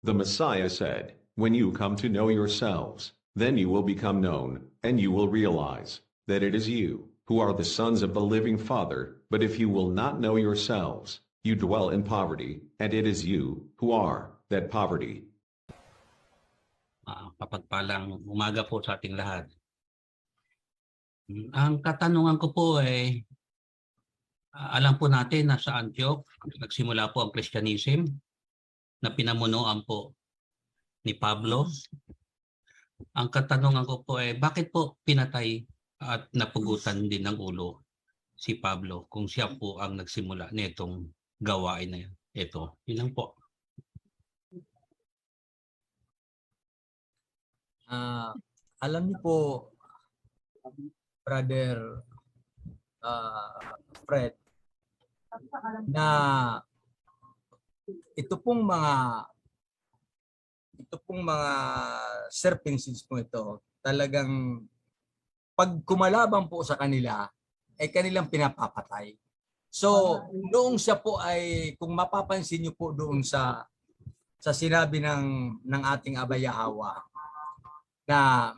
The Messiah said, "When you come to know yourselves, then you will become known, and you will realize that it is you who are the sons of the living Father. But if you will not know yourselves, you dwell in poverty, and it is you who are that poverty." Papagpalang umaga po sa ating lahat. Ang katanungan ko po ay, alam po natin na sa Antioch, nagsimula po ang Christianism na pinamunuan po ni Pablo. Ang katanungan ko po ay, bakit po pinatay at napugutan din ng ulo si Pablo kung siya po ang nagsimula nitong gawain na yan? Ito, yun lang po. Alam niyo po, Brother Fred, na ito pong mga serpents po ito, talagang pag kumalaban po sa kanila, ay kanilang pinapapatay. So, noong siya po ay, kung mapapansin niyo po doon sa sinabi ng ating Aba Yahweh, na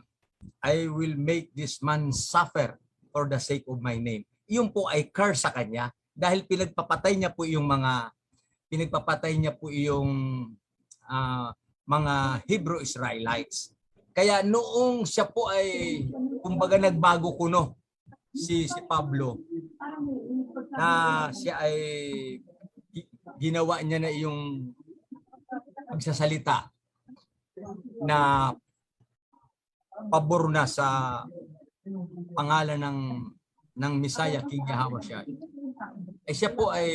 I will make this man suffer for the sake of my name. Iyon po ay curse sa kanya dahil pinagpapatay niya po yung mga Hebrew Israelites. Kaya noong siya po ay kumbaga nagbago kuno si Pablo, na siya ay ginawa niya na yung pagsasalita na pabor na sa pangalan ng Messiah, King Yahweh. Eh siya po ay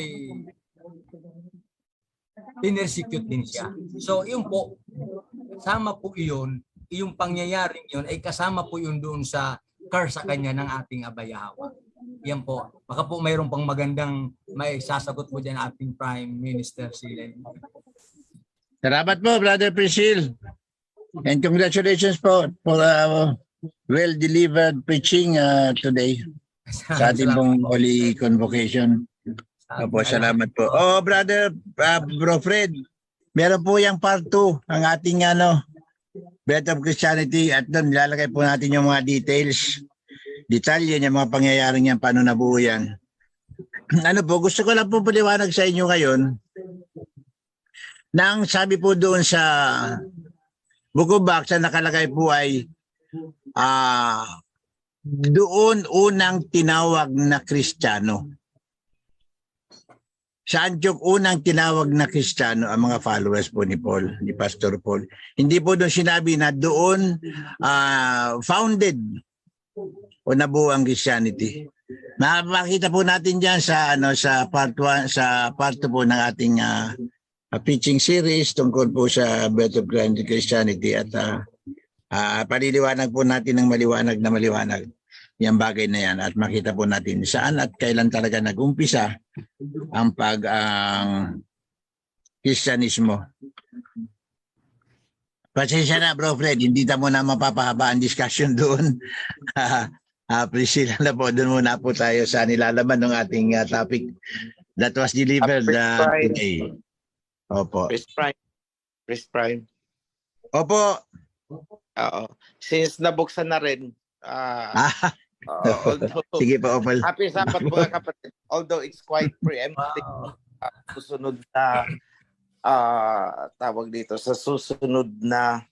pinersecute din siya. So yun po, kasama po iyon, yung pangyayaring yun ay kasama po yun doon sa curse sa kanya ng ating Aba Yahweh. Yan po. Baka po mayroon pang magandang may sasagot po dyan ating Prime Minister si Len. Salamat po, Brother Priscil. And congratulations po for well-delivered preaching today sa ating pong Holy Convocation. Opo, salamat po. Oh, Brother Bro Fred, meron po yung part 2 ang ating Breath of Christianity, at doon nilalagay po natin yung mga details, detalye yung mga pangyayaring yan, paano nabuo yan. Gusto ko lang po paliwanag sa inyo ngayon na ang sabi po doon sa Book of Acts na nakalagay po ay doon unang tinawag na Kristiyano. Sa Antioch, unang tinawag na Kristiyano ang mga followers po ni Paul, ni Pastor Paul. Hindi po doon sinabi na doon founded o nabuo ang Christianity. Makikita po natin diyan sa part 1, sa part 2 po ng ating preaching series tungkol po sa Breath of Christianity, at paliliwanag po natin ng maliwanag na maliwanag yung bagay na yan, at makita po natin saan at kailan talaga nag-umpisa ang Kristyanismo. Pasensya na, Bro Fred, hindi mo na mapapahaba ang discussion doon. Priscilla na po, doon muna po tayo sa nilalaman ng ating topic that was delivered today. Opo. Chris Prime. Opo. Oo. Since nabuksan na rin, sige po, Opal. Happy Sabbath mga kapatid. Although it's quite preemptive, susunod na tawag dito, sa susunod na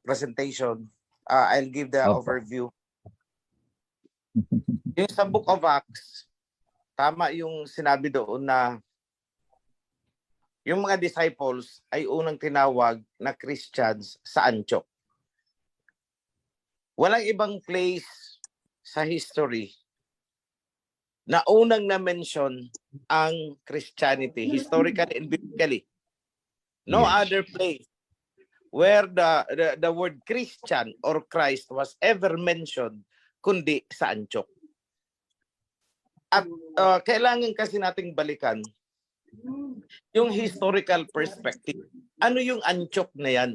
presentation, I'll give the overview. Yung sa Book of Acts, tama yung sinabi doon na yung mga disciples ay unang tinawag na Christians sa Antioch. Walang ibang place sa history na unang na-mention ang Christianity, historically and biblically. No other place where the word Christian or Christ was ever mentioned kundi sa Antioch. At kailangan kasi nating balikan yung historical perspective. Ano yung Antioch na yan?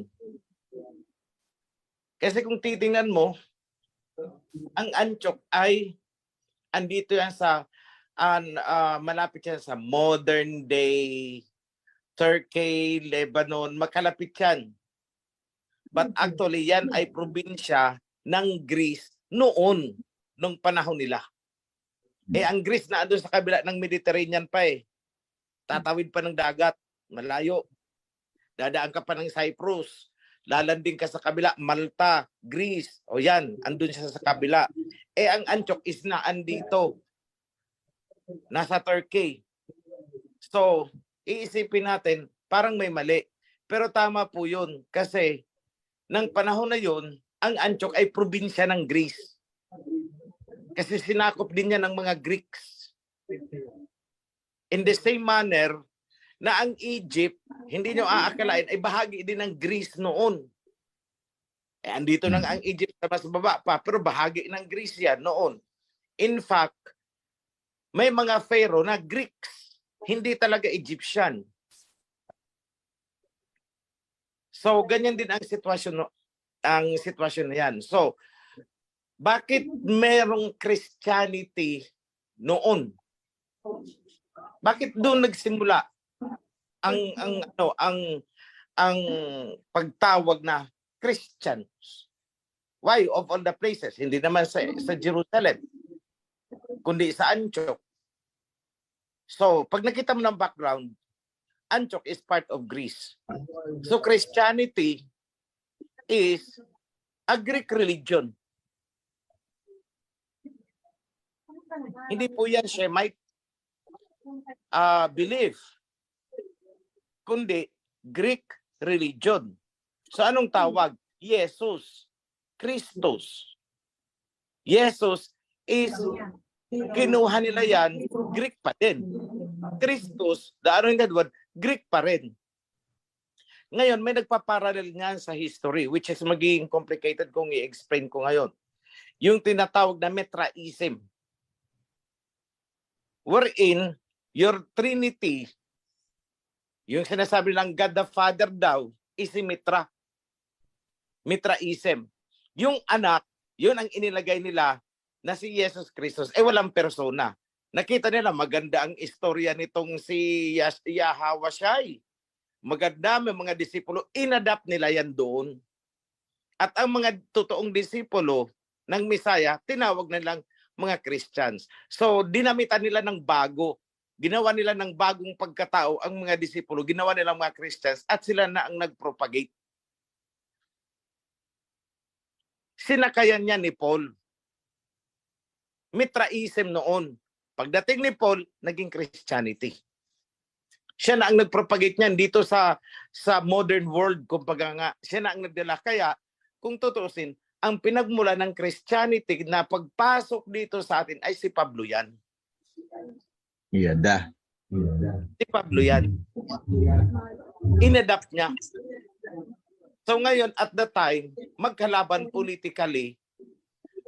Kasi kung titingnan mo, ang Antioch ay andito yan sa malapit yan sa modern day Turkey, Lebanon, makalapit yan. But actually, yan ay probinsya ng Greece noon, nung panahon nila. Ang Greece na doon sa kabila ng Mediterranean pa eh. Tatawid pa ng dagat, malayo. Dadaan ka pa ng Cyprus. Lalanding ka sa kabila, Malta, Greece. O yan, andun siya sa kabila. Ang Antioch is na andito. Nasa Turkey. So, iisipin natin, parang may mali. Pero tama po yun. Kasi, ng panahon na yun, ang Antioch ay probinsya ng Greece. Kasi sinakop din niya ng mga Greeks. In the same manner, na ang Egypt, hindi nyo aakalain, ay bahagi din ng Greece noon. Andito nang ang Egypt sa mas baba pa, pero bahagi ng Greece yan noon. In fact, may mga pharaoh na Greeks, hindi talaga Egyptian. So, ganyan din ang sitwasyon na yan. So, bakit merong Christianity noon? Bakit doon nagsimula ang pagtawag na Christians? Why of all the places? Hindi naman sa Jerusalem, kundi sa Antioch. So, pag nakita mo ng background, Antioch is part of Greece. So, Christianity is a Greek religion. Hindi po yan Shemite belief, kundi Greek religion. So anong tawag? Jesus, Christos. Jesus is, kinuha nila yan, Greek pa din. Christos, the other word, Greek pa rin. Ngayon, may nagpaparallel nga sa history, which is magiging complicated kung i-explain ko ngayon. Yung tinatawag na Mitraism. Wherein, your Trinity, yung sinasabi ng God the Father daw, is si Mitra. Mitraism. Yung anak, yun ang inilagay nila na si Jesus Christos. Walang persona. Nakita nila, maganda ang istorya nitong si Yahweh Shai. Maganda, may mga disipulo. Inadapt nila yan doon. At ang mga totoong disipulo ng Messiah, tinawag nilang mga Christians. So, dinamitan nila ng bago. Ginawa nila ng bagong pagkatao ang mga disipulo. Ginawa nila mga Christians at sila na ang nagpropagate. Sinakayan niya ni Paul. Mitraism noon. Pagdating ni Paul, naging Christianity. Siya na ang nagpropagate niyan dito sa modern world. Kumbaga nga, siya na ang nagdala. Kaya, kung tutusin, ang pinagmula ng Christianity na pagpasok dito sa atin ay si Pablo yan. Yada. Si Pablo yan. Inadapt niya. So ngayon, at the time, magkalaban politically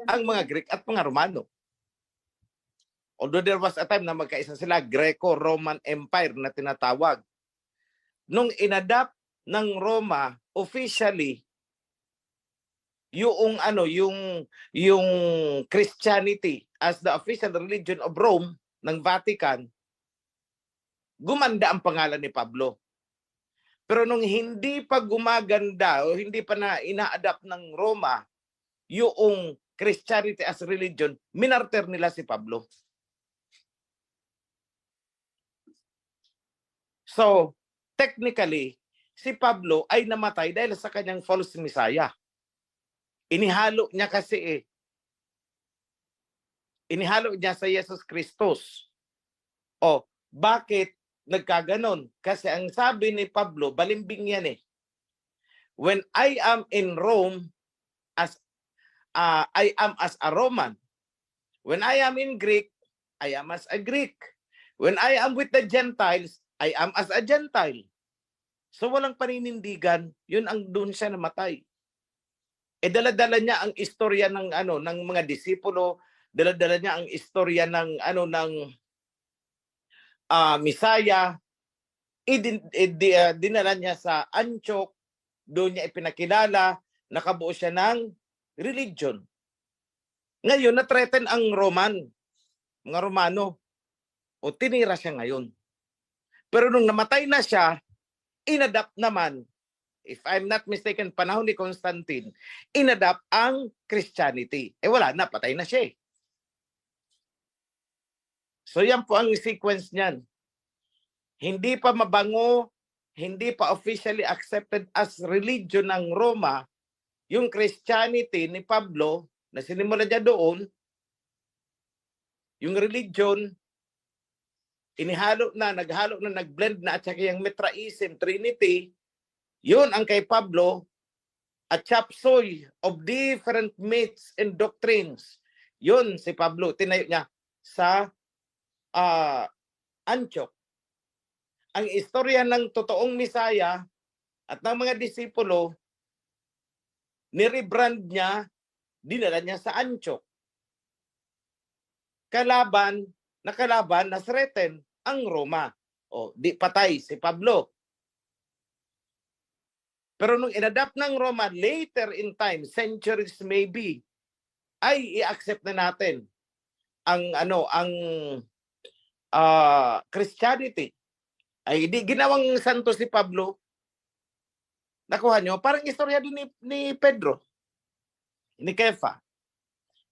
ang mga Greek at mga Romano. Although there was a time na magkaisa sila, Greco-Roman Empire na tinatawag. Nung inadapt ng Roma officially yung Christianity as the official religion of Rome ng Vatican, gumanda ang pangalan ni Pablo. Pero nung hindi pa gumaganda o hindi pa na ina-adapt ng Roma yung Christianity as religion, minartir nila si Pablo. So, technically, si Pablo ay namatay dahil sa kanyang false messiah. Inihalo niya kasi inihalo niya sa Jesus Christos. O, bakit nagkaganon? Kasi ang sabi ni Pablo, balimbing yan eh. When I am in Rome, I am as a Roman. When I am in Greek, I am as a Greek. When I am with the Gentiles, I am as a Gentile. So walang paninindigan, yun ang doon siya namatay. Dala-dala niya ang istorya ng ng mga disipulo, dala-dala niya ang istorya ng Messiah. Dinala niya sa Antioch, doon niya ipinakilala, nakabuo siya ng religion. Ngayon na-threaten ang mga Romano. O tinira siya ngayon. Pero nung namatay na siya, inadapt naman, if I'm not mistaken, panahon ni Constantine, inadapt ang Christianity. Wala na, patay na siya. So yan po ang sequence niyan. Hindi pa mabango, hindi pa officially accepted as religion ng Roma, yung Christianity ni Pablo, na sinimula niya doon, yung religion, naghalo na, nagblend na, at saka yung Mitraism, Trinity, yun ang kay Pablo, a chop suey of different myths and doctrines. Yun si Pablo, tinayo niya sa Antioch. Ang istorya ng totoong Misaya at ng mga disipulo, ni-rebrand niya, dinala niya sa Antioch. Kalaban na threaten ang Roma. O, di patay si Pablo. Pero nung inadapt ng Roma, later in time, centuries maybe, ay i-accept na natin ang Christianity. Ay di ginawang santo si Pablo. Nakuha nyo, parang istorya din ni Pedro, ni Kefa.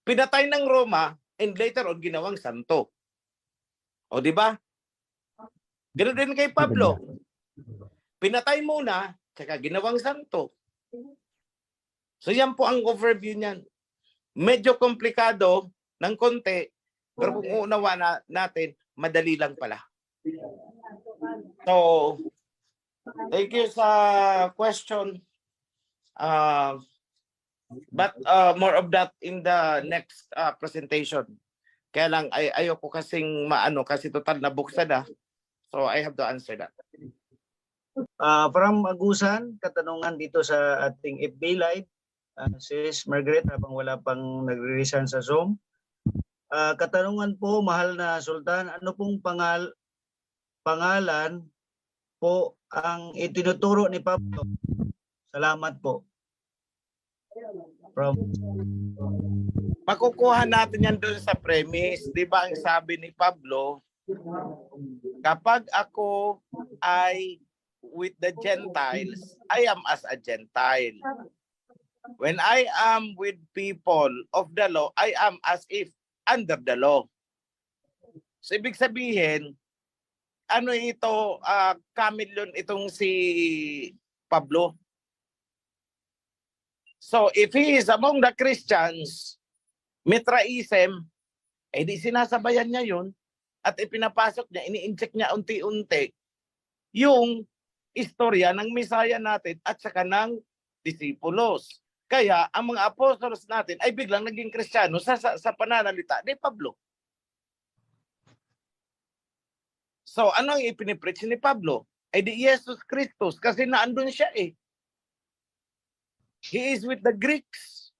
Pinatay ng Roma and later on ginawang santo. O di ba? Ganoon din kay Pablo. Pinatay muna, tsaka ginawang santo. So yan po ang overview niyan. Medyo komplikado ng konti, pero kung uunawa natin, madali lang pala. So, thank you sa question. But more of that in the next presentation. Kaya lang ayoko kasing kasi total na buksan na. So I have to answer that. From Agusan, katanungan dito sa ating FB Live, Sis Margaret, habang wala pang nagre-resign sa Zoom. Katanungan po, mahal na Sultan, ano pong pangalan po ang itinuturo ni Pablo? Salamat po. Makukuha natin yan doon sa premise. Di ba ang sabi ni Pablo, kapag ako ay with the Gentiles, I am as a Gentile. When I am with people of the law, I am as if under the law. So ibig sabihin, ano ito, kamilyon itong si Pablo. So if he is among the Christians, Mitraism, di sinasabayan niya yun at ipinapasok niya, ini-inject niya unti-unti yung istorya ng Misaya natin at saka ng disipulos. Kaya ang mga apostolos natin ay biglang naging Kristiyano sa pananalita ni Pablo. So ano ang ipinipreach ni Pablo? Ay di Jesus Christus kasi naandun siya eh. He is with the Greeks.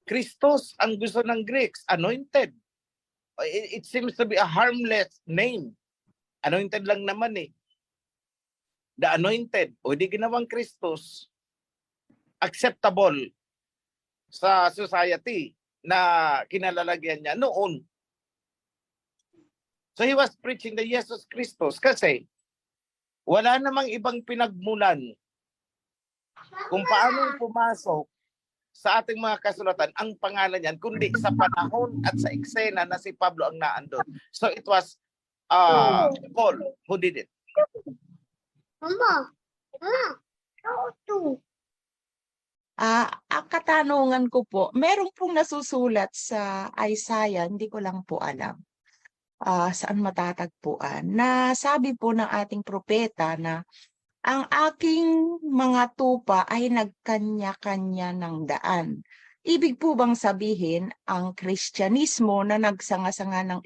Christos ang gusto ng Greeks, anointed. It seems to be a harmless name. Anointed lang naman eh. The anointed, o di ginawang Christos, acceptable sa society na kinalalagyan niya noon. So he was preaching the Jesus Christos kasi wala namang ibang pinagmulan kung paano pumasok sa ating mga kasulatan ang pangalan niyan kundi sa panahon at sa eksena na si Pablo ang naandun. So it was Paul who did it. Ang katanungan ko po, meron pong nasusulat sa Isaiah, hindi ko lang po alam saan matatagpuan, na sabi po ng ating propeta na ang aking mga tupa ay nagkanya-kanya ng daan. Ibig po bang sabihin ang Kristyanismo na nagsanga-sanga ng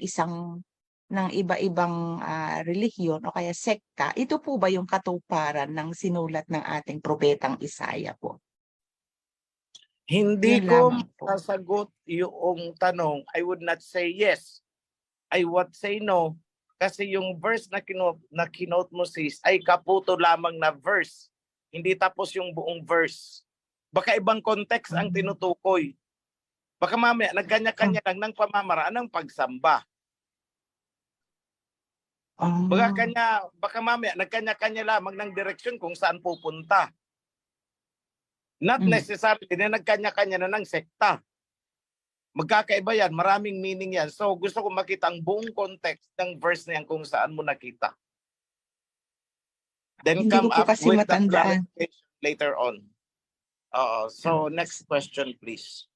iba-ibang relihiyon o kaya sekta, ito po ba yung katuparan ng sinulat ng ating propetang Isaiah po? Hindi Yun ko lamang po. masasagot yung tanong. I would not say yes. I would say no. Kasi yung verse na kinote mo sis ay kaputo lamang na verse. Hindi tapos yung buong verse. Baka ibang context ang tinutukoy. Baka mamaya nagkanya-kanya lang ng pamamaraan ng pagsamba. Baka mamaya nagkanya-kanya lamang ng direksyon kung saan pupunta. Not necessarily na nagkanya-kanya na ng sekta. Magkakaiba yan, maraming meaning yan. So gusto ko makita ang buong context ng verse na yan kung saan mo nakita. Then Hindi come ko po up kasi with the matandaan. clarification later on. So next question please.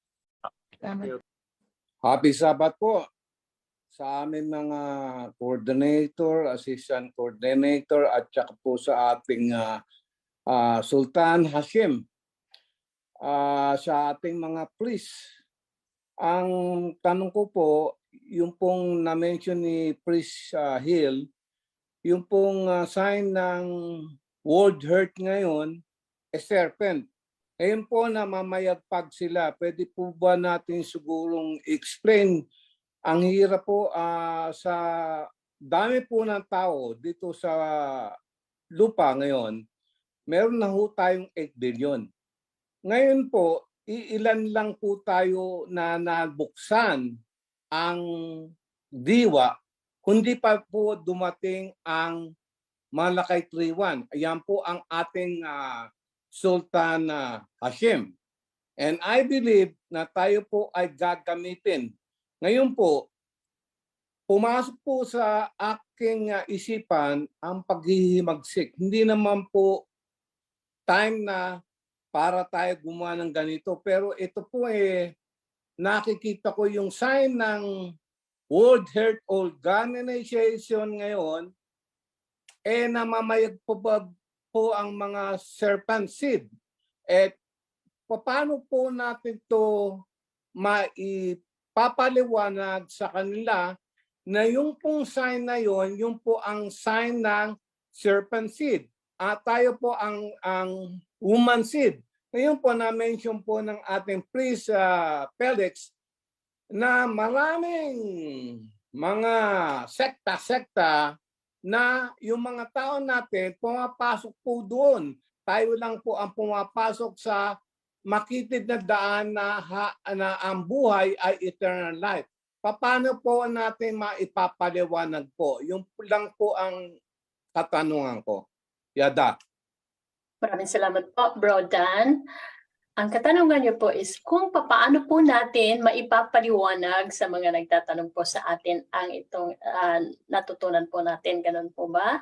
Tama. Happy Sabbath po sa aming mga coordinator, assistant coordinator at saka po sa ating Sultan Hashim. Sa ating mga priest. Ang tanong ko po, yung pong na-mention ni Priest Hill, yung pong sign ng world hurt ngayon, serpent. Ngayon po na mamayagpag sila, pwede po ba natin sigurong explain? Ang hirap po sa dami po ng tao dito sa lupa ngayon, meron na ho tayong 8 billion. Ngayon po, ilan lang po tayo na nabuksan ang diwa, kundi pa po dumating ang Malakay 3:1. Ayan po ang ating Sultan Hashim. And I believe na tayo po ay gagamitin. Ngayon po, pumasok po sa aking isipan ang paghihimagsik. Hindi naman po time na para tayo gumawa ng ganito. Pero ito po nakikita ko yung sign ng World Health Organization ngayon, namamayagpabag po ang mga serpent seed. At paano po natin to maipapaliwanag sa kanila na yung pong sign na yon, yung po ang sign ng serpent seed. At tayo po ang woman seed. Ngayon po na-mention po ng ating priest Felix na maraming mga sekta-sekta na yung mga tao natin pumapasok po doon. Tayo lang po ang pumapasok sa makitid na daan na ang buhay ay eternal life. Paano po natin maipapaliwanag po? Yung lang po ang katanungan ko. Yada. Maraming salamat po, Bro Dan. Ang katanungan niyo po is kung paano po natin maipapaliwanag sa mga nagtatanong po sa atin ang itong natutunan po natin. Ganun po ba?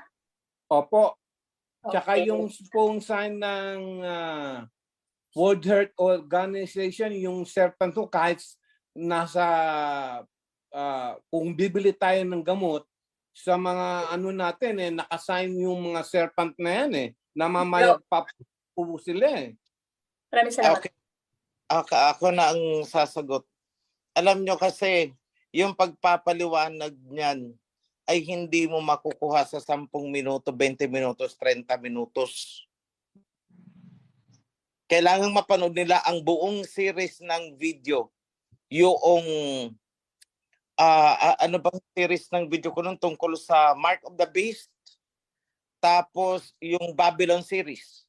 Opo. Tsaka Okay. yung pong sign ng World Health Organization, yung serpent to, kahit nasa kung bibili tayo ng gamot sa mga ano natin nakasign yung mga serpent na yan namamayag pa po sila Maraming salamat. Okay. Ako na ang sasagot. Alam nyo kasi, yung pagpapaliwanag niyan ay hindi mo makukuha sa 10 minuto, 20 minutos, 30 minutos. Kailangan mapanood nila ang buong series ng video. Yung ano bang series ng video ko nun tungkol sa Mark of the Beast, tapos yung Babylon series.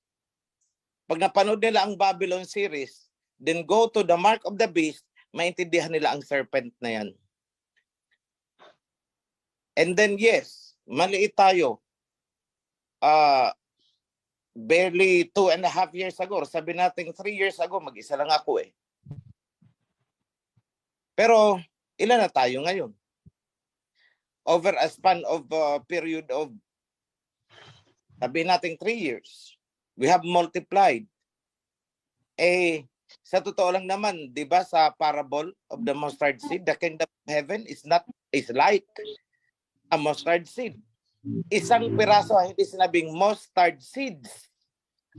Pag napanood nila ang Babylon series, then go to the Mark of the Beast, maintindihan nila ang serpent na yan. And then yes, maliit tayo. Barely 2.5 years ago, sabi natin 3 years ago, mag-isa lang ako Pero ilan na tayo ngayon? Over a span of period of, sabi natin 3 years, we have multiplied. Sa totoo lang naman, di ba sa parable of the mustard seed, the kingdom of heaven is like a mustard seed. Isang piraso, hindi sinabing mustard seeds,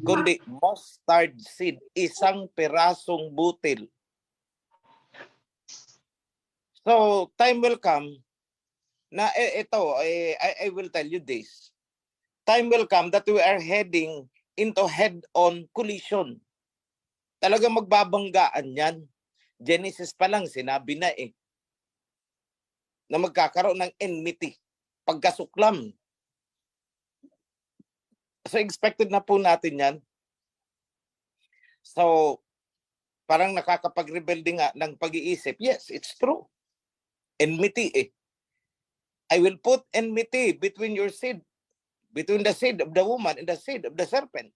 kundi mustard seed, isang pirasong butil. So, time will come na I will tell you this. Time will come that we are heading into head-on collision. Talagang magbabanggaan yan. Genesis pa lang, sinabi na na magkakaroon ng enmity, pagkasuklam. So expected na po natin yan. So parang nakakapag-rebelde nga ng pag-iisip. Yes, it's true. Enmity I will put enmity between your seed, between the seed of the woman and the seed of the serpent.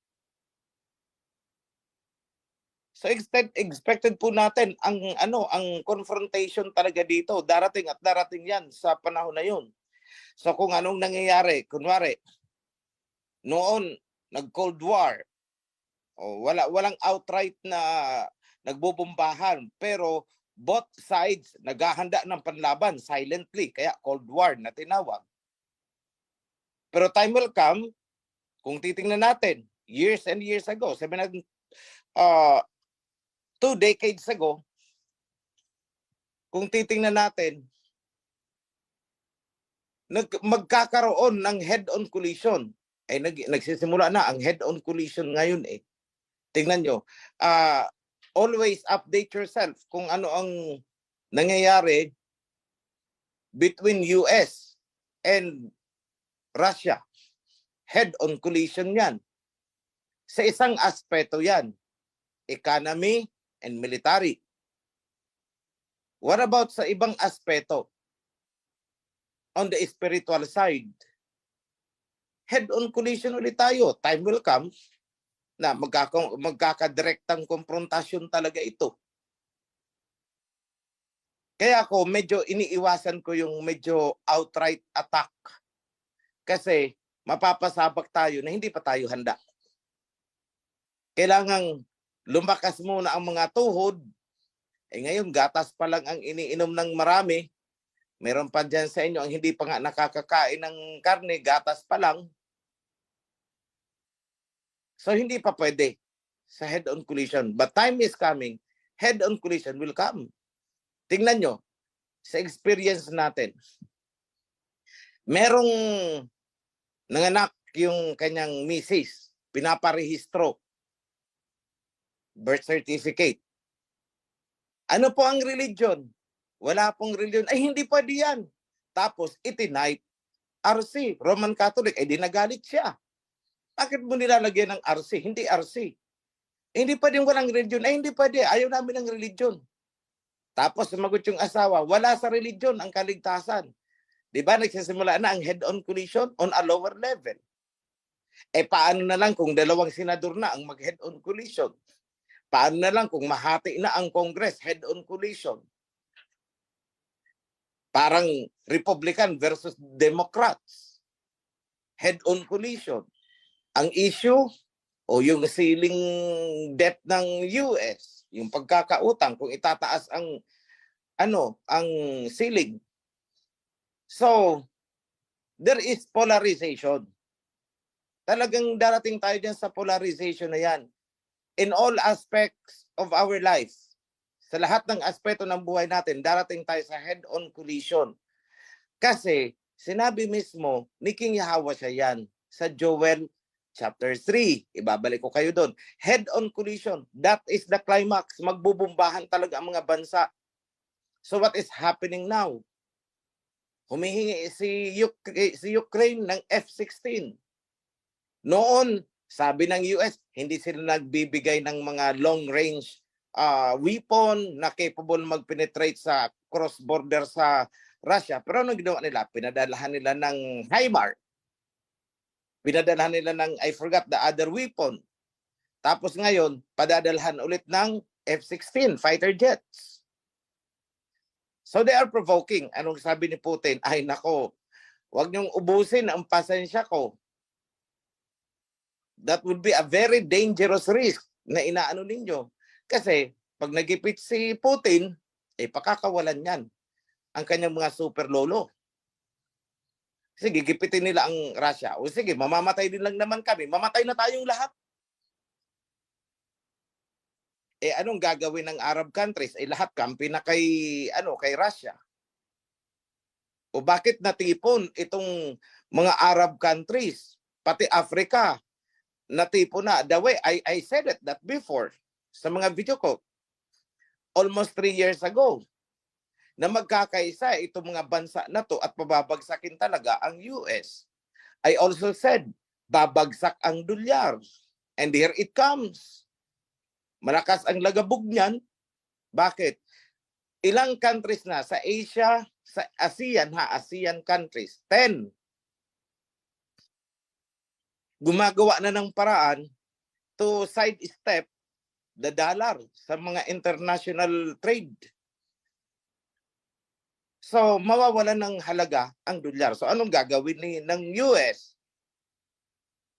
So expected po natin ang confrontation talaga dito. Darating at darating 'yan sa panahon na 'yon. So kung anong nangyayari, kunwari noon nag-Cold War, walang outright na nagbubombahan, pero both sides naghahanda ng panlaban silently, kaya Cold War na tinawag. Pero time will come, kung titingnan natin, years and years ago, 2 decades ago, kung titingnan natin, magkakaroon ng head-on collision. Nagsisimula na ang head-on collision ngayon eh. Tingnan nyo, always update yourself kung ano ang nangyayari between US and Russia. Head-on collision yan. Sa isang aspeto yan, economy and military. What about sa ibang aspeto? On the spiritual side, head-on collision ulit tayo. Time will come na magkakadirektang konfrontasyon talaga ito. Kaya ako medyo iniiwasan ko yung medyo outright attack. Kasi mapapasabak tayo na hindi pa tayo handa. Kailangang lumakas muna ang mga tuhod. Ngayon, gatas pa lang ang iniinom ng marami. Meron pa dyan sa inyo ang hindi pa nga nakakakain ng karne, gatas pa lang. So, hindi pa pwede sa head-on collision. But time is coming, head-on collision will come. Tingnan nyo, sa experience natin, merong nanganak yung kanyang misis, pinaparehistro, birth certificate. Ano po ang religion? Wala pong religion. Ay, hindi pwede yan. Tapos, itinipe RC, Roman Catholic. Ay, di nagalit siya. Bakit mo nilalagyan ng RC? Hindi RC. Hindi pwedeng walang religion. Ay, hindi pwede. Ayaw namin ng religion. Tapos, sumagot yung asawa, wala sa religion ang kaligtasan. Di ba, nagsisimula na ang head-on collision on a lower level. Paano na lang kung dalawang senador na ang mag-head-on collision? Paano na lang kung mahati na ang Congress, head-on collision? Parang Republican versus Democrats. Head-on collision. Ang issue o yung ceiling debt ng US, yung pagkakautang, kung itataas ang ceiling. So, there is polarization. Talagang darating tayo dyan sa polarization na yan. In all aspects of our life, sa lahat ng aspeto ng buhay natin, darating tayo sa head-on collision. Kasi, sinabi mismo ni King Yahweh siya yan sa Joel chapter 3. Ibabalik ko kayo doon. Head-on collision. That is the climax. Magbubumbahan talaga ang mga bansa. So what is happening now? Humihingi si Ukraine ng F-16. Noon, sabi ng US, hindi sila nagbibigay ng mga long-range weapon na capable mag-penetrate sa cross-border sa Russia. Pero ano ginawa nila? Pinadalahan nila ng HIMARS. Pinadalahan nila ng, I forgot the other weapon. Tapos ngayon, padadalhan ulit ng F-16 fighter jets. So they are provoking. Anong sabi ni Putin? Ay nako, huwag niyong ubusin ang pasensya ko. That would be a very dangerous risk na inaano ninyo. Kasi pag nagipit si Putin, pakakawalan yan ang kanyang mga super lolo. Sige, gipitin nila ang Russia. O sige, mamamatay din lang naman kami. Mamatay na tayong lahat. Anong gagawin ng Arab countries? Lahat kampi na kay Russia. O bakit natipon itong mga Arab countries, pati Africa, natipon na? The way I said that before sa mga video ko, almost 3 years ago, na magkakaisa itong mga bansa na to at pababagsakin talaga ang US. I also said, babagsak ang dolyar. And here it comes. Malakas ang lagabog niyan. Bakit? Ilang countries na sa Asia, sa ASEAN, ASEAN countries, 10 gumagawa na ng paraan to sidestep the dollar sa mga international trade. So, mawawala ng halaga ang dolyar. So, anong gagawin ng US?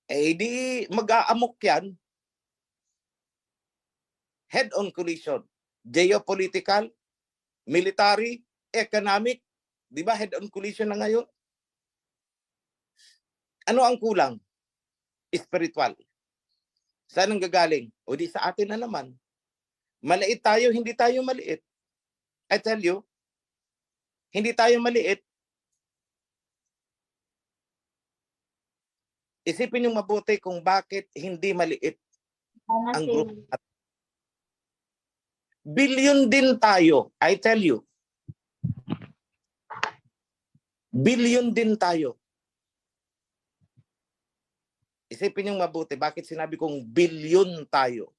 Eh, di mag-aamok yan. Head-on collision. Geopolitical, military, economic. Di ba head-on collision na ngayon? Ano ang kulang? Spiritual. Saan ang gagaling? O di sa atin na naman. Maliit tayo, hindi tayo maliit. I tell you, hindi tayo maliit. Isipin yung mabuti kung bakit hindi maliit ang group. Billion din tayo, I tell you. Billion din tayo. Isipin yung mabuti, bakit sinabi kong billion tayo?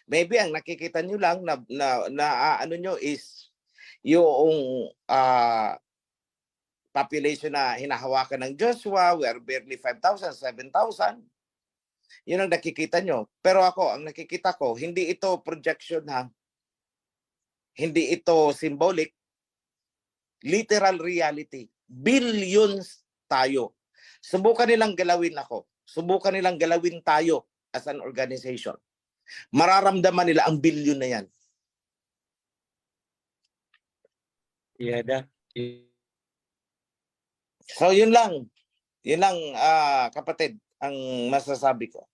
Maybe ang nakikita nyo lang na ano nyo is yung population na hinahawakan ng Joshua, we are barely 5,000, 7,000. Yun ang nakikita nyo. Pero ako, ang nakikita ko, hindi ito projection ha. Hindi ito symbolic. Literal reality. Billions tayo. Subukan nilang galawin ako. Subukan nilang galawin tayo as an organization. Mararamdaman nila ang billion na yan. Yeah, So yun lang. Yun lang kapatid ang masasabi ko.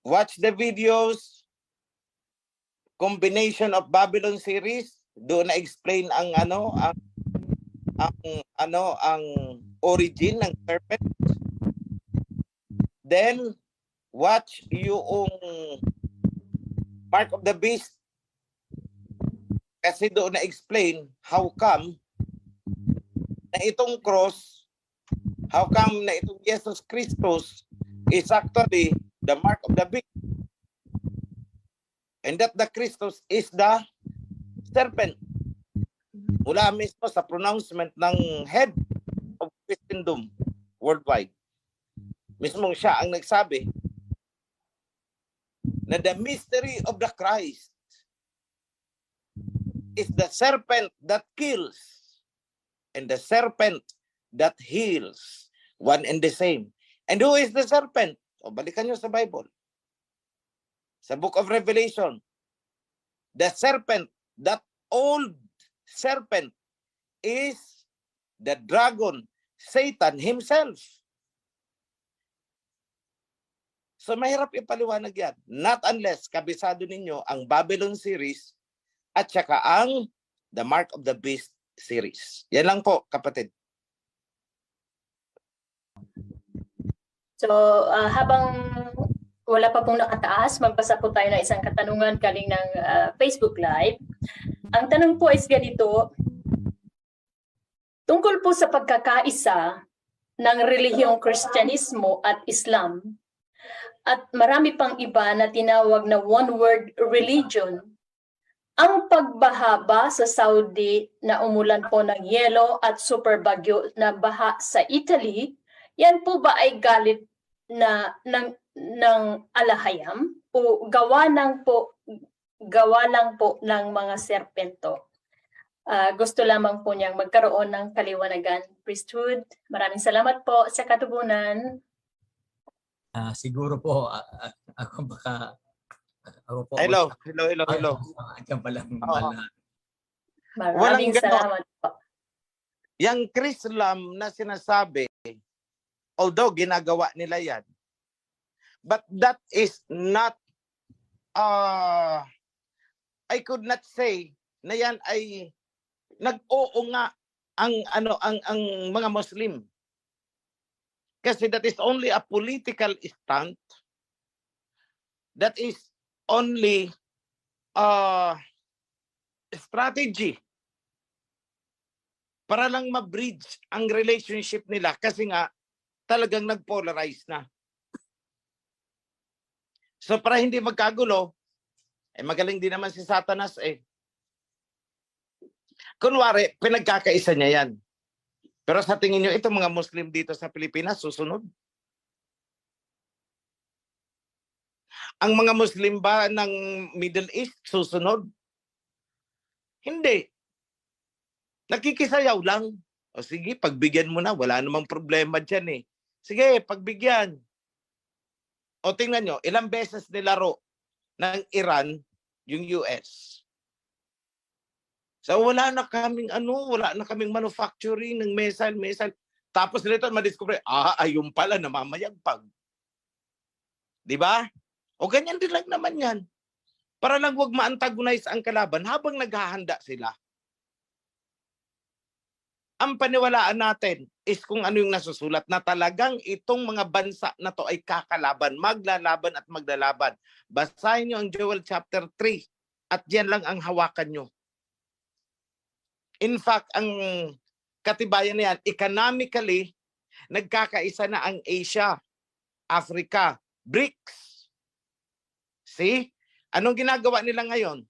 Watch the videos. Combination of Babylon series. Doon na explain ang ang origin ng serpent. Then watch yung Mark of the Beast. Kasi doon na explain how come na itong cross, how come na itong Jesus Christus is actually the mark of the beast. And that the Christus is the serpent. Mula mismo sa pronouncement ng head of Christendom worldwide. Mismong siya ang nagsabi na the mystery of the Christ is the serpent that kills and the serpent that heals. One and the same. And who is the serpent? O balikan nyo sa Bible. Sa book of Revelation. The serpent, that old serpent is the dragon, Satan himself. So mahirap ipaliwanag yan. Not unless kabisado ninyo ang Babylon series at saka ang The Mark of the Beast series. Yan lang po, kapatid. So, habang wala pa pong nakataas, magbasa po tayo ng isang katanungan galing ng Facebook Live. Ang tanong po is ganito, tungkol po sa pagkakaisa ng relihiyong Kristyanismo at Islam at marami pang iba na tinawag na one-word religion, ang pagbaha sa Saudi na umulan po ng yelo at super bagyo na baha sa Italy, yan po ba ay galit na ng alahayam o gawa lang po ng mga serpento? Gusto lamang po niyang magkaroon ng kaliwanagan, priesthood. Maraming salamat po sa katugunan. Siguro po ako baka ako po. Hello. Diyan pala. Maraming salamat po. Yang Chrislam na sinasabi, although ginagawa nila yan, but that is not, I could not say na yan ay nag-oo nga ang mga Muslim. Kasi that is only a political stunt. That is only strategy para lang ma-bridge ang relationship nila kasi nga talagang nag-polarize na. So para hindi magkagulo, magaling din naman si Satanas Kunwari, pinagkakaisa niya yan. Pero sa tingin nyo, itong mga Muslim dito sa Pilipinas, susunod? Ang mga Muslim ba ng Middle East, susunod? Hindi. Nakikisayaw lang. O sige, pagbigyan mo na. Wala namang problema dyan eh. Sige, pagbigyan. O tingnan nyo, ilang beses nilaro ng Iran yung US. So wala na kaming wala na kaming manufacturing ng missile. Tapos nito madiscover, ayun pala namamayagpag. 'Di ba? O ganyan din lang naman 'yan. Para lang wag ma-antagonize ang kalaban habang naghahanda sila. Ang paniwalaan natin is kung ano yung nasusulat na talagang itong mga bansa na to ay kakalaban, maglalaban at maglalaban. Basahin niyo ang Joel chapter 3 at diyan lang ang hawakan niyo. In fact, ang katibayan na yan, economically, nagkakaisa na ang Asia, Africa, BRICS. See? Anong ginagawa nila ngayon?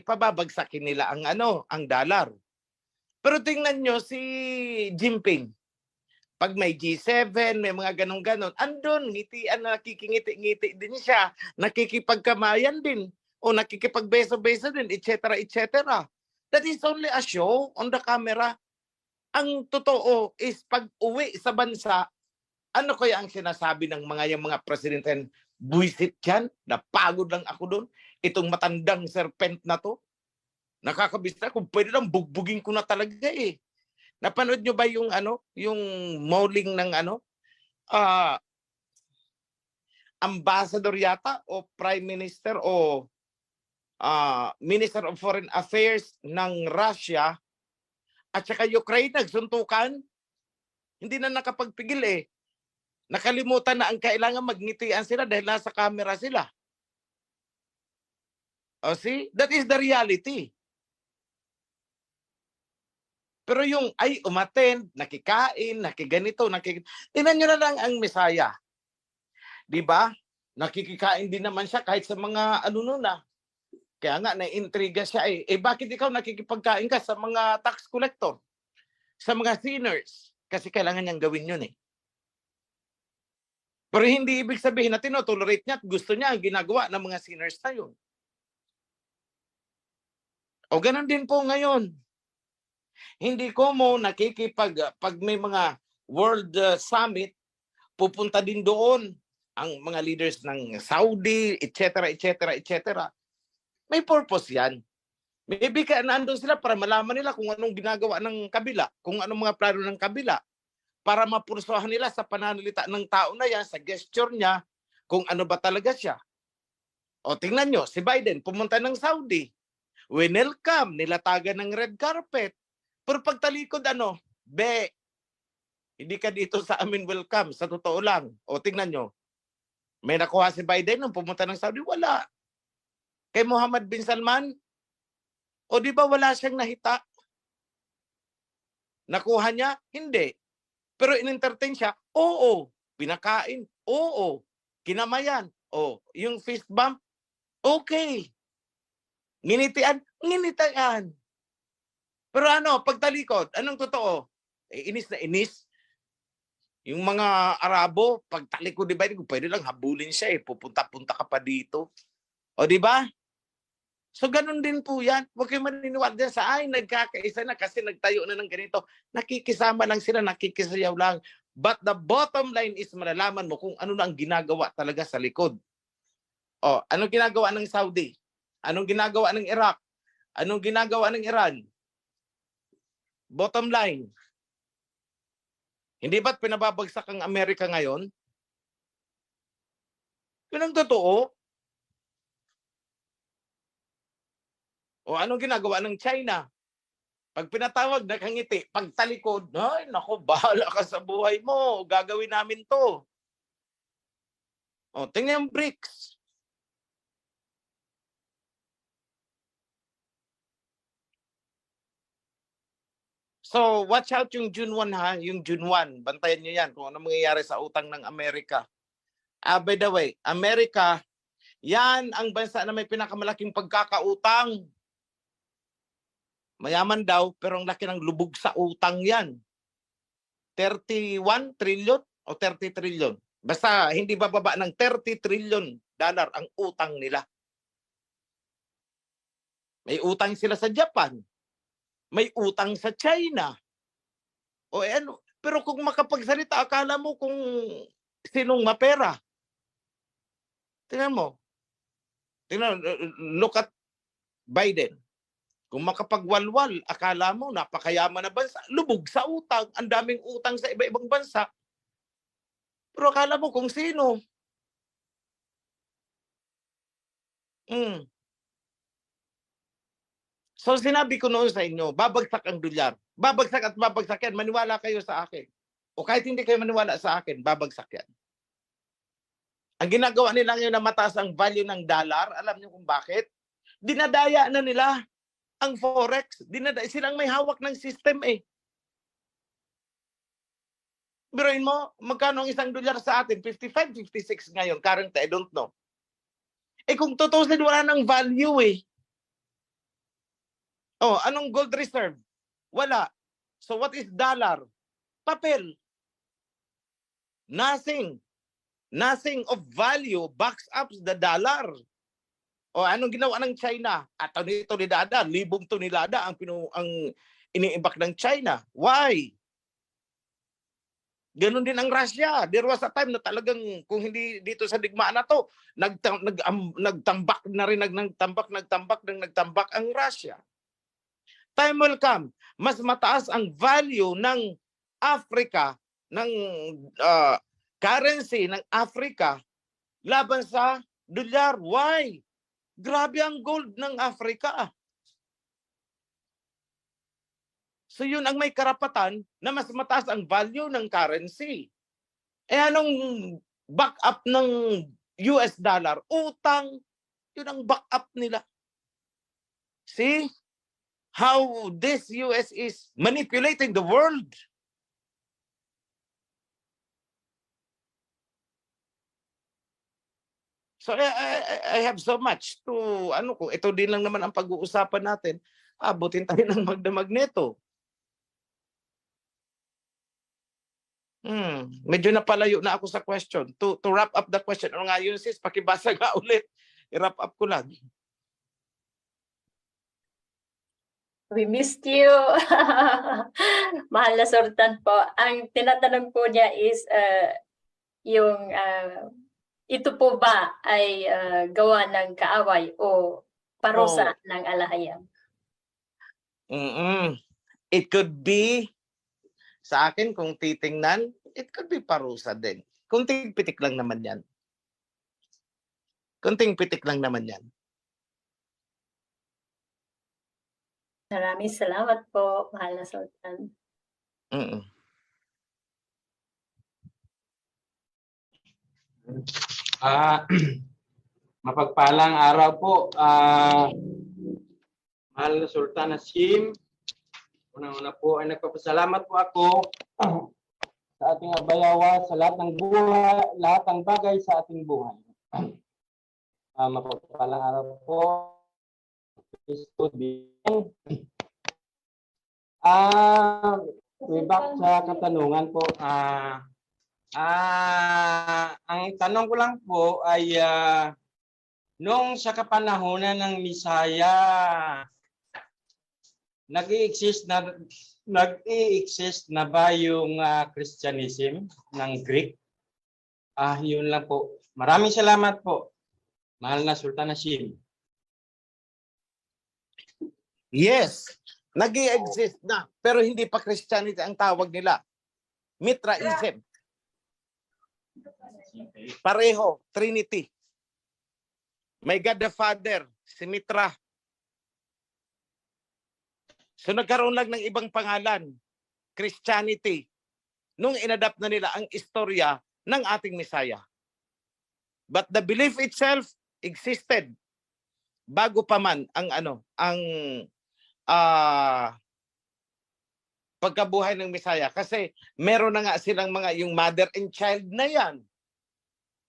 Pababagsakin nila ang dollar. Pero tingnan nyo si Jinping. Pag may G7, may mga ganun-ganon, andun, ngitian na nakikingiti-ngiti din siya, nakikipagkamayan din, o nakikipagbeso-beso din, etc., etc. That is only a show on the camera. Ang totoo is pag uwi sa bansa, ano kaya ang sinasabi ng yung mga presidente? Buisit yan, napagod lang ako doon. Itong matandang serpent na to, nakakabista, kung pwede lang bugbugin ko na talaga eh. Napanood nyo ba yung yung mauling ng ambassador yata o prime minister o Minister of Foreign Affairs ng Russia at saka Ukraine nagsuntukan? Hindi na nakapagpigil eh. Nakalimutan na ang kailangan magngitian sila dahil nasa camera sila. Oh, see? That is the reality. Pero yung umattend, nakikain, nakiganito, tingnan nyo na lang ang Messiah. Di ba? Nakikikain din naman siya kahit sa mga Kaya nga, na-intriga siya eh. Bakit ikaw nakikipagkain ka sa mga tax collector? Sa mga sinners? Kasi kailangan niyang gawin yun eh. Pero hindi ibig sabihin na tinotolerate niya at gusto niya ang ginagawa ng mga sinners na yun. O ganun din po ngayon. Hindi ko pag may mga World Summit, pupunta din doon ang mga leaders ng Saudi, etc., etc., etc., may purpose yan. Maybe nandun sila para malaman nila kung anong ginagawa ng kabila, kung anong mga plano ng kabila, para mapursuhan nila sa pananalita ng tao na yan, sa gesture niya, kung ano ba talaga siya. O tingnan nyo, si Biden pumunta ng Saudi. Welcome, nilatagan ng red carpet. Pero pagtalikod hindi ka dito sa amin welcome, sa totoo lang. O tingnan nyo, may nakuha si Biden nung pumunta ng Saudi? Wala. Kay Mohammed bin Salman, o di ba wala siyang nahita? Nakuha niya? Hindi. Pero in-entertain siya? Oo. Pinakain? Oo. Kinamayan? Oo. Yung fist bump? Okay. Nginitian? Nginitian. Pero pagtalikod, anong totoo? Inis na inis. Yung mga Arabo, pagtalikod, di ba, pwede lang habulin siya eh. Pupunta-punta ka pa dito. O di ba? So ganun din po yan. Huwag kayo maniniwala dyan sa nagkakaisa na kasi nagtayo na ng ganito. Nakikisama lang sila, nakikisayaw lang. But the bottom line is malalaman mo kung ano na ang ginagawa talaga sa likod. O, anong ginagawa ng Saudi? Anong ginagawa ng Iraq? Anong ginagawa ng Iran? Bottom line. Hindi ba't pinababagsak ang Amerika ngayon? Yun ang totoo. O anong ginagawa ng China? Pag pinatawag, nakangiti. Pag talikod, ay, nako, bahala ka sa buhay mo. Gagawin namin to. O, tingnan yung BRICS. So, watch out yung June 1 ha, yung June 1. Bantayan nyo yan kung ano mangyayari sa utang ng Amerika. By the way, Amerika, yan ang bansa na may pinakamalaking pagkakautang. Mayaman daw, pero ang laki ng lubog sa utang yan. 31 trillion o 30 trillion. Basta hindi bababa ng 30 trillion dollar ang utang nila. May utang sila sa Japan. May utang sa China. O ano, pero kung makapagsalita, akala mo kung sinong mapera. Tingnan mo. Tingnan, look at Biden. Kung makapagwalwal, akala mo napakayaman na bansa. Lubog sa utang. Ang daming utang sa iba-ibang bansa. Pero akala mo kung sino. So sinabi ko noon sa inyo, babagsak ang dolyar. Babagsak at babagsak yan. Maniwala kayo sa akin. O kahit hindi kayo maniwala sa akin, babagsak yan. Ang ginagawa nila ngayon na mataas ang value ng dollar, alam niyo kung bakit? Dinadaya na nila ang forex. Silang may hawak ng system eh. Biruin mo, magkano ang isang dolyar sa atin? 55, 56 ngayon. Currently, I don't know. Eh kung tutusin, wala ng value eh. Oh, anong gold reserve? Wala. So what is dollar? Papel. Nothing. Nothing of value backs up the dollar. O anong ginawa ng China? At tonelada, libong tonelada ang iniimbak ng China. Why? Ganon din ang Russia. There was a time na talagang kung hindi dito sa digmaan na to, nagtambak na rin, nagtambak ang Russia. Time will come, mas mataas ang value ng Africa, ng currency ng Africa laban sa dolyar. Why? Grabe ang gold ng Africa. So yun ang may karapatan na mas mataas ang value ng currency. Eh anong backup ng US dollar? Utang. Yun ang backup nila. See how this US is manipulating the world. So I have so much to kung ito din lang naman ang pag-uusapan natin, abutin tayo ng magdamag nito. Medyo napalayo na ako sa question. To wrap up the question, ano nga yun sis? Pakibasa nga ulit. I-wrap up ko lang. We missed you. Mahal na Sultan po. Ang tinatanong po niya is yung ito po ba ay gawa ng kaaway o parusa ng alahayam? It could be, sa akin kung titingnan, it could be parusa din. Kunting pitik lang naman yan. Kunting pitik lang naman yan. Maraming salamat po, mahal na Sultan. Mapagpalang araw po, mahal na Sultan Hasim. Unang-una po ay nagpapasalamat po ako sa ating abayawa sa lahat ng buhay, lahat ng bagay sa ating buhay. Mapagpalang araw po. Way back sa katanungan po, ang tanong ko lang po ay nung sa kapanahonan ng Misaya, nag-i-exist na ba yung Christianism ng Greek? Yun lang po. Maraming salamat po, mahal na Sultan Hasim. Yes, nag-i-exist na, pero hindi pa Christianity ang tawag nila. Mithraism. Pareho, Trinity. May God the Father, si Mithra. So nagkaroon lang ng ibang pangalan, Christianity, nung inadapt na nila ang istorya ng ating Messiah. But the belief itself existed bago pa man ang pagkabuhay ng Messiah. Kasi meron na nga silang yung mother and child na yan.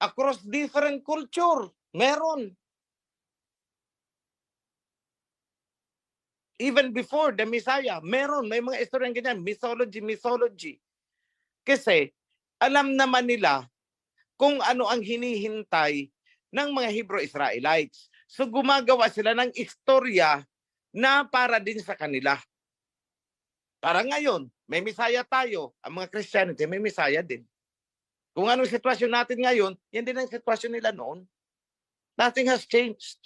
Across different culture, meron. Even before the Messiah, may mga istorya ganyan, mythology. Kasi alam naman nila kung ano ang hinihintay ng mga Hebrew Israelites. So gumagawa sila ng istorya na para din sa kanila. Para ngayon, may Messiah tayo. Ang mga Christianity, may Messiah din. Kung anong sitwasyon natin ngayon, yan din ang sitwasyon nila noon. Nothing has changed.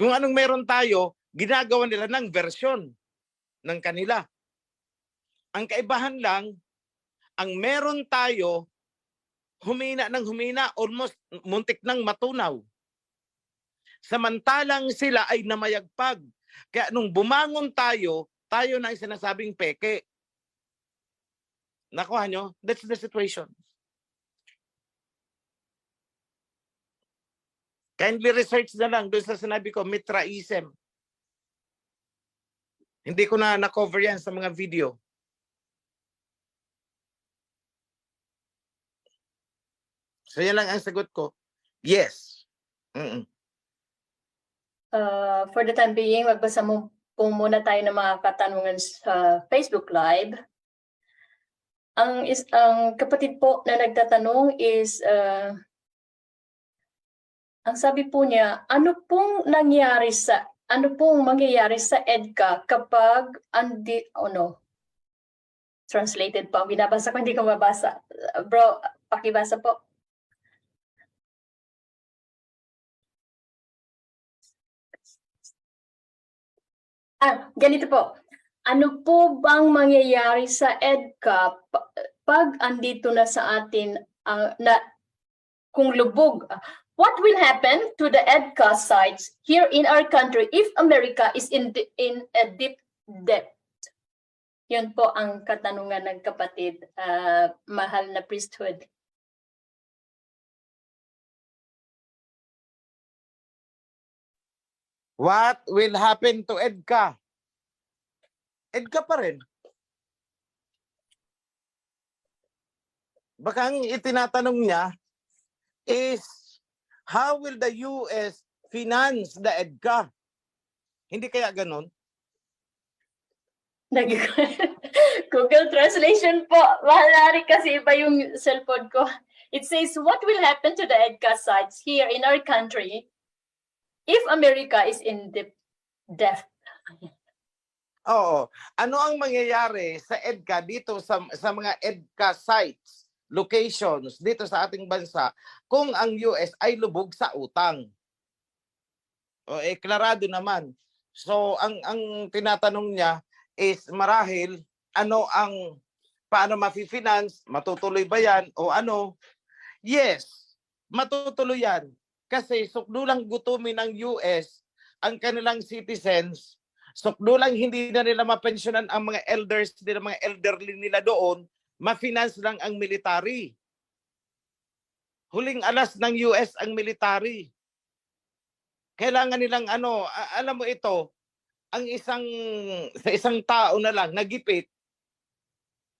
Kung anong meron tayo, ginagawa nila ng version ng kanila. Ang kaibahan lang, ang meron tayo, humina ng humina, almost muntik ng matunaw. Samantalang sila ay namayagpag. Kaya nung bumangon tayo na ang sinasabing peke. Nakuha nyo? That's the situation. Kindly research na lang doon sa sinabi ko, Mitraism. Hindi ko na na-cover yan sa mga video. So yan lang ang sagot ko. Yes. For the time being, magbasa mo po muna tayo ng mga katanungan sa Facebook Live. Ang kapatid po na nagtatanong is, ang sabi po niya, ano pong mangyayari sa EDCA kapag translated po. Binabasa ko, hindi ko mabasa. Bro, pakibasa po. Ganito po. Ano po bang mangyayari sa EDCA pag andito na sa atin kung lubog? What will happen to the EDCA sites here in our country if America is in a deep debt? Yun po ang katanungan ng kapatid, mahal na priesthood. What will happen to EDCA? EDCA pa rin. Baka ang itinatanong niya is, how will the US finance the EDCA? Hindi kaya ganun? Google Translation po. Mahal kasi iba yung cellphone ko. It says, what will happen to the EDCA sites here in our country if America is in debt? Oo. Ano ang mangyayari sa EDCA dito sa mga EDCA sites, locations dito sa ating bansa kung ang US ay lubog sa utang? Klarado naman. So ang tinatanong niya is marahil paano mafi-finance, matutuloy ba yan o ano? Yes, matutuloy yan. Kasi sukdulang gutumin ng US ang kanilang citizens, sukdulang hindi na nila mapensyonan ang mga elders, mga elderly nila doon, ma-finance lang ang military. Huling alas ng US ang military. Kailangan nilang alam mo ito, ang sa isang tao na lang nagipit,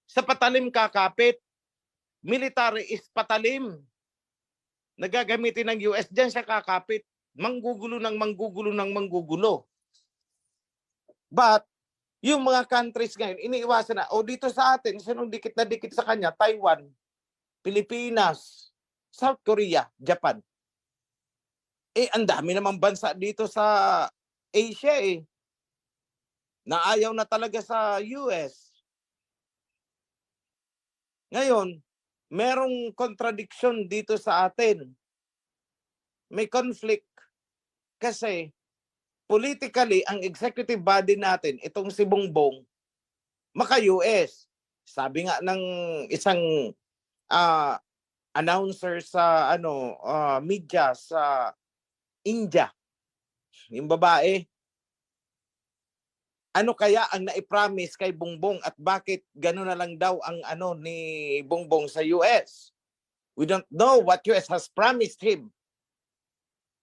sa patalim kakapit. Military is patalim. Nagagamitin ng US, dyan siya kakapit. Manggugulo. But, yung mga countries ngayon, iniiwasan na, dito sa atin, sinong dikit na dikit sa kanya, Taiwan, Pilipinas, South Korea, Japan. Ang dami namang bansa dito sa Asia na ayaw na talaga sa US. Ngayon, merong contradiction dito sa atin. May conflict kasi politically, ang executive body natin, itong si Bongbong, maka-US. Sabi nga ng isang announcer sa media sa India, yung babae, ano kaya ang naipromise kay Bongbong at bakit gano'n na lang daw ang ni Bongbong sa US? We don't know what US has promised him.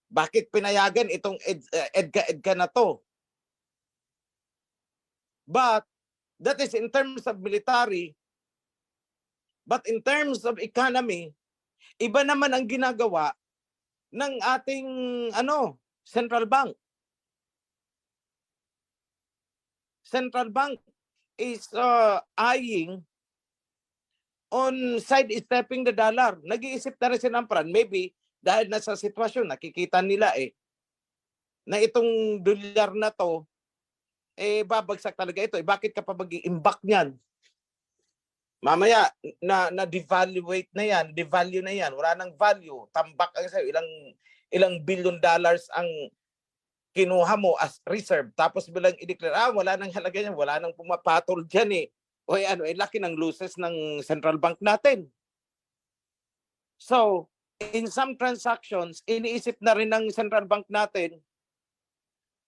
Bakit pinayagan itong EDCA na to? But that is in terms of military. But in terms of economy, iba naman ang ginagawa ng ating central bank. central bank is eyeing on sidestepping the dollar. Nag-iisip na rin si Nampran, maybe dahil nasa sitwasyon, nakikita nila na itong dolyar na to, babagsak talaga ito. Bakit ka pa mag-i-imbak niyan? Mamaya, na-devaluate na yan, devalue na yan, wala nang value. Tambak ang sa'yo, ilang $billion ang kinuha mo as reserve. Tapos bilang i-declare, wala nang halaga niyan, wala nang pumapatol dyan O laki ng losses ng central bank natin. So, in some transactions, iniisip na rin ng central bank natin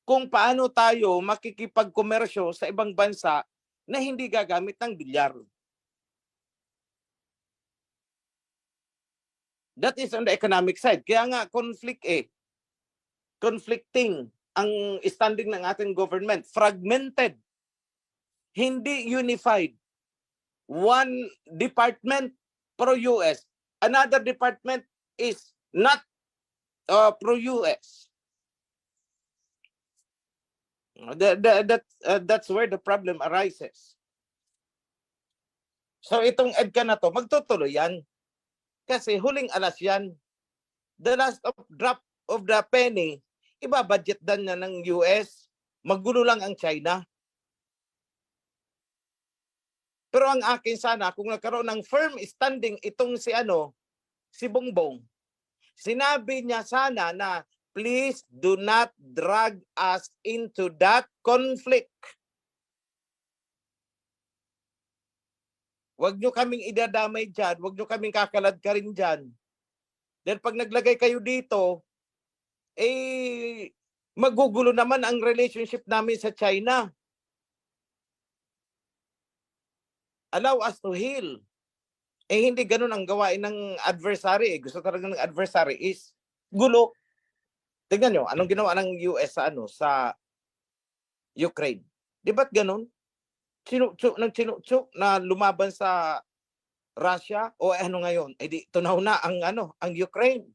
kung paano tayo makikipagkomersyo sa ibang bansa na hindi gagamit ng bilyar. That is on the economic side. Kaya nga, conflicting ang standing ng ating government. Fragmented. Hindi unified. One department pro-US. Another department is not pro-US. That's where the problem arises. So itong EDCA na to, magtutuloy yan. Kasi huling alas yan. The last drop of the penny, ibabudget dan na ng US. Magulo lang ang China. Pero ang akin sana, kung nagkaroon ng firm standing itong si Bongbong, sinabi niya sana na please do not drag us into that conflict. Huwag nyo kaming idadamay dyan. Huwag nyo kaming kakalad ka rin dyan. Dahil pag naglagay kayo dito, magugulo naman ang relationship namin sa China. Allow us to heal. Hindi ganun ang gawain ng adversary. Gusto talaga ng adversary is gulo. Tingnan nyo, anong ginawa ng US sa Ukraine? Di ba't ganun? Chinutsuk na lumaban sa Russia o ano ngayon? Di tunaw na ang Ukraine.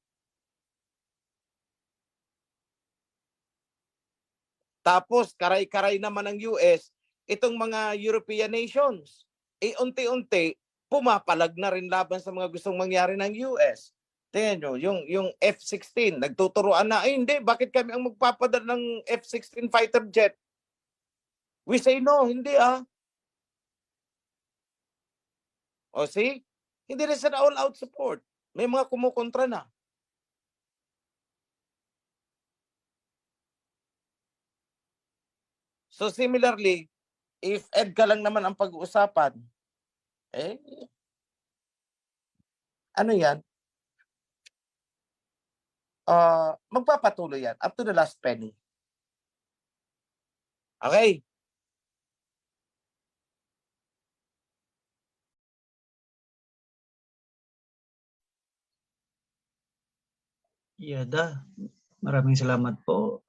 Tapos karay-karay naman ng US itong mga European nations. Unti-unti pumapalag na rin laban sa mga gustong mangyari ng US. Tingnan nyo, yung F-16 nagtuturuan na hindi, bakit kami ang magpapadala ng F-16 fighter jet? We say no, hindi O see? Hindi rin sila all-out support. May mga kumukontra na. So similarly, if EDCA lang naman ang pag-uusapan, ano yan? Magpapatuloy yan up to the last penny. Okay? Yada, maraming salamat po.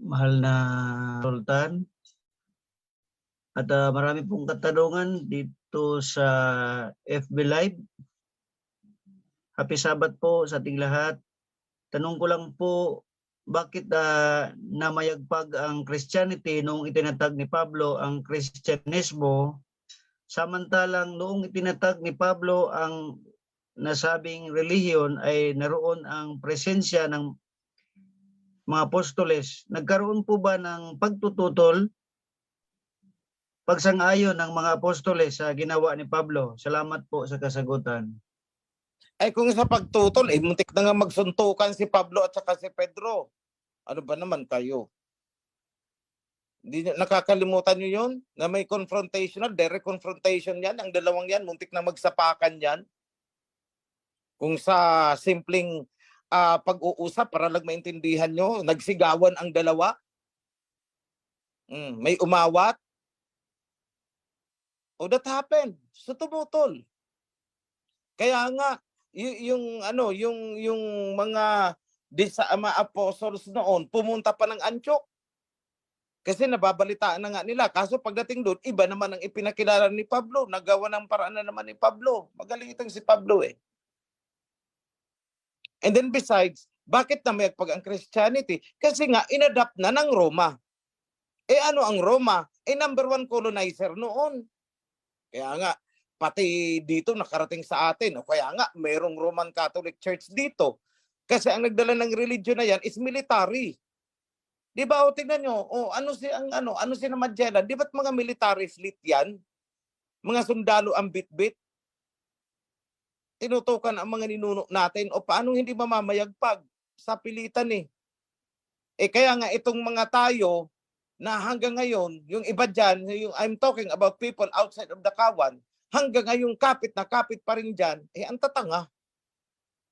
Mahal na Sultan. At marami pong katanungan dito sa FB Live. Happy Sabat po sa ating lahat. Tanong ko lang po, bakit namayagpag ang Christianity noong itinatag ni Pablo ang Kristyanismo, samantalang noong itinatag ni Pablo ang nasabing relihiyon ay naroon ang presensya ng mga apostoles. Nagkaroon po ba ng pagtututol, pagsang-ayon ng mga apostoles sa ginawa ni Pablo? Salamat po sa kasagutan. Kung sa pagtutol, muntik na nga magsuntukan si Pablo at saka si Pedro. Ano ba naman kayo? Hindi nakakalimutan nyo yun? Na may confrontational, direct confrontation yan. Ang dalawang yan, muntik na magsapakan yan. Kung sa simpleng pag-uusap para lang maintindihan nyo, nagsigawan ang dalawa. May umawat. That happened. So tumutol. Kaya nga yung mga apostles noon pumunta pa ng Antioch. Kasi nababalitaan na nga nila. Kaso pagdating doon, iba naman ang ipinakilala ni Pablo. Nagawa ng paraan na naman ni Pablo. Magaling itong si Pablo And then besides, bakit namayagpag ang Christianity? Kasi nga, inadapt na ng Roma. Ano ang Roma? Number 1 colonizer noon. Kaya nga, pati dito nakarating sa atin. O kaya nga, mayroong Roman Catholic Church dito. Kasi ang nagdala ng religion na yan is military. Di ba? O tingnan nyo, ano si Magellan? Di ba't mga military fleet yan? Mga sundalo ang bit-bit? Tinutukan ang mga ninuno natin. O paano hindi mamamayagpag? Sa pilitan eh. Kaya nga itong mga tayo na hanggang ngayon, yung iba dyan, I'm talking about people outside of the Kawan, hanggang ngayon kapit na kapit pa rin dyan, ang tatanga.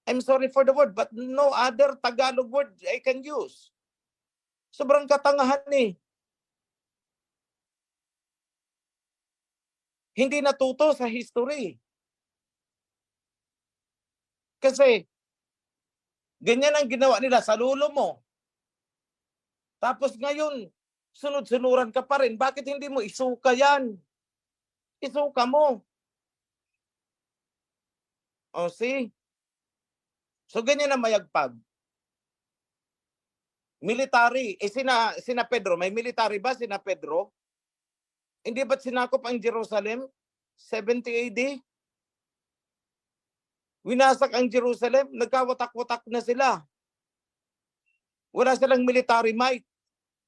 I'm sorry for the word, but no other Tagalog word I can use. Sobrang katangahan eh. Hindi natuto sa history. Kasi, ganyan ang ginawa nila sa lulo mo. Tapos ngayon, sunod-sunuran ka pa rin. Bakit hindi mo isuka yan? Isuka mo. See? So ganyan na mayagpag. Military. Sina Pedro, may military ba sina Pedro? Hindi ba't sinakop ang Jerusalem? 70 AD? Winasak ang Jerusalem? Nagkawatak-watak na sila. Wala silang military might.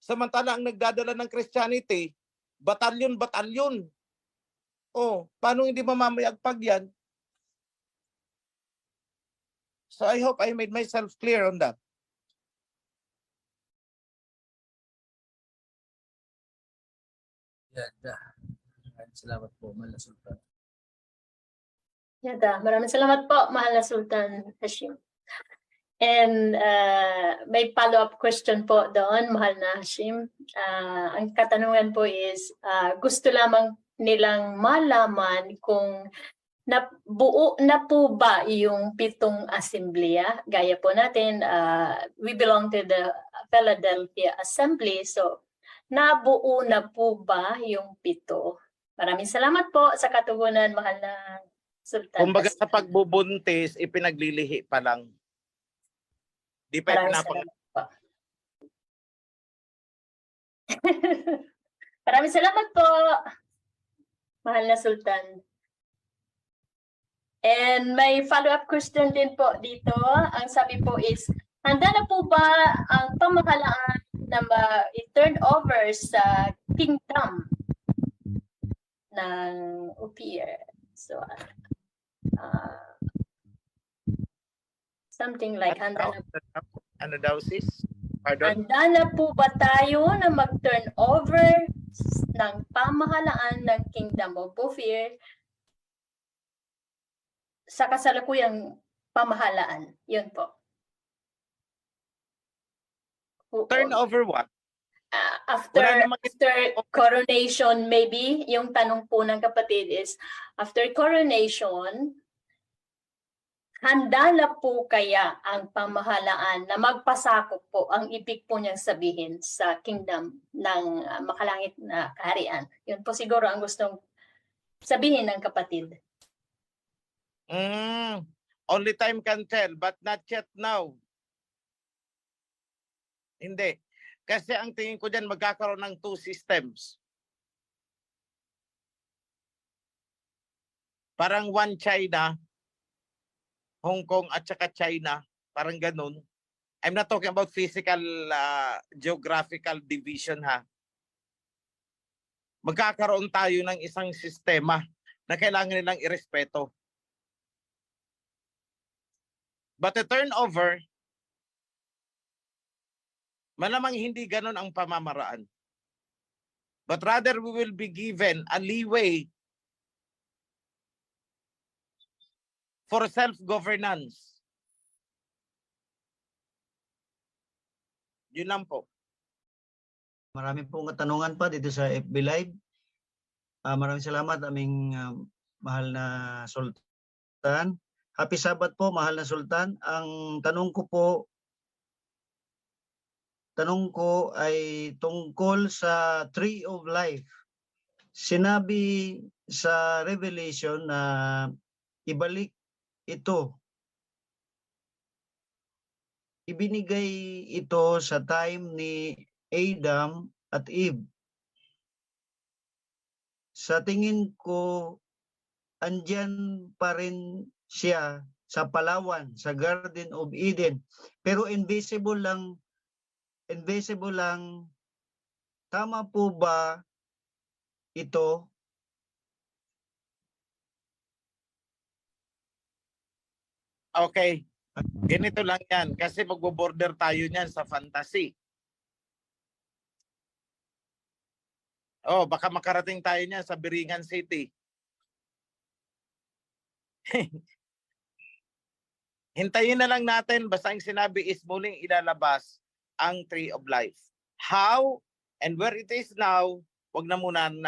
Samantala ang nagdadala ng Christianity, batalyon-batalyon. Paano hindi mamamayagpag yan? So I hope I made myself clear on that. Salamat po, Mahal na Sultan. Maraming salamat po, Mahal na Sultan Hashim. And may follow-up question po doon, Mahal na Hashim. Ang katanungan po is, gusto lamang nilang malaman kung nabuo na po ba yung 7 assemblea. Gaya po natin, we belong to the Philadelphia Assembly. So, nabuo na po ba yung 7? Maraming salamat po sa katugunan, Mahal na Sultan. Kumbaga sa pagbubuntis, ipinaglilihi pa lang. Di pa Maraming salamat po, Mahal na Sultan. And may follow-up question din po dito. Ang sabi po is, handa na po ba ang pamahalaan na i-turn over sa kingdom ng UPR? So, something like handa na. Ano daw sis? Pardon? Handa na po ba tayo na mag-turn over ng pamahalaan ng Kingdom of Ophir sa kasalukuyang pamahalaan? Yun po. Turn over what? After coronation, maybe, yung tanong po ng kapatid is, after coronation, handa na po kaya ang pamahalaan na magpasakop po, ang ibig po niyang sabihin sa kingdom ng makalangit na kaharian? Yun po siguro ang gustong sabihin ng kapatid. Only time can tell, but not yet now. Hindi. Kasi ang tingin ko dyan, magkakaroon ng 2 systems. Parang one China, Hong Kong at saka China, parang ganun. I'm not talking about physical, geographical division ha. Magkakaroon tayo ng isang sistema na kailangan nilang irespeto. But the turnover, malamang hindi ganun ang pamamaraan. But rather we will be given a leeway for self-governance. Yun lang po. Marami pong katanungan pa dito sa FB Live. Maraming salamat aming mahal na Sultan. Happy Sabat po, mahal na Sultan. Ang tanong ko ay tungkol sa Tree of Life. Sinabi sa Revelation na ibalik ito. Ibinigay ito sa time ni Adam at Eve. sa tingin ko, andyan pa rin siya sa Palawan, sa Garden of Eden. Pero invisible lang. Tama po ba ito? Okay. Ganito lang yan. Kasi magbo-border tayo niyan sa fantasy. Oh, baka makarating tayo niyan sa Biringan City. Hintayin na lang natin, basta ang sinabi is muling ilalabas ang Tree of Life. How and where it is now, wag na muna natin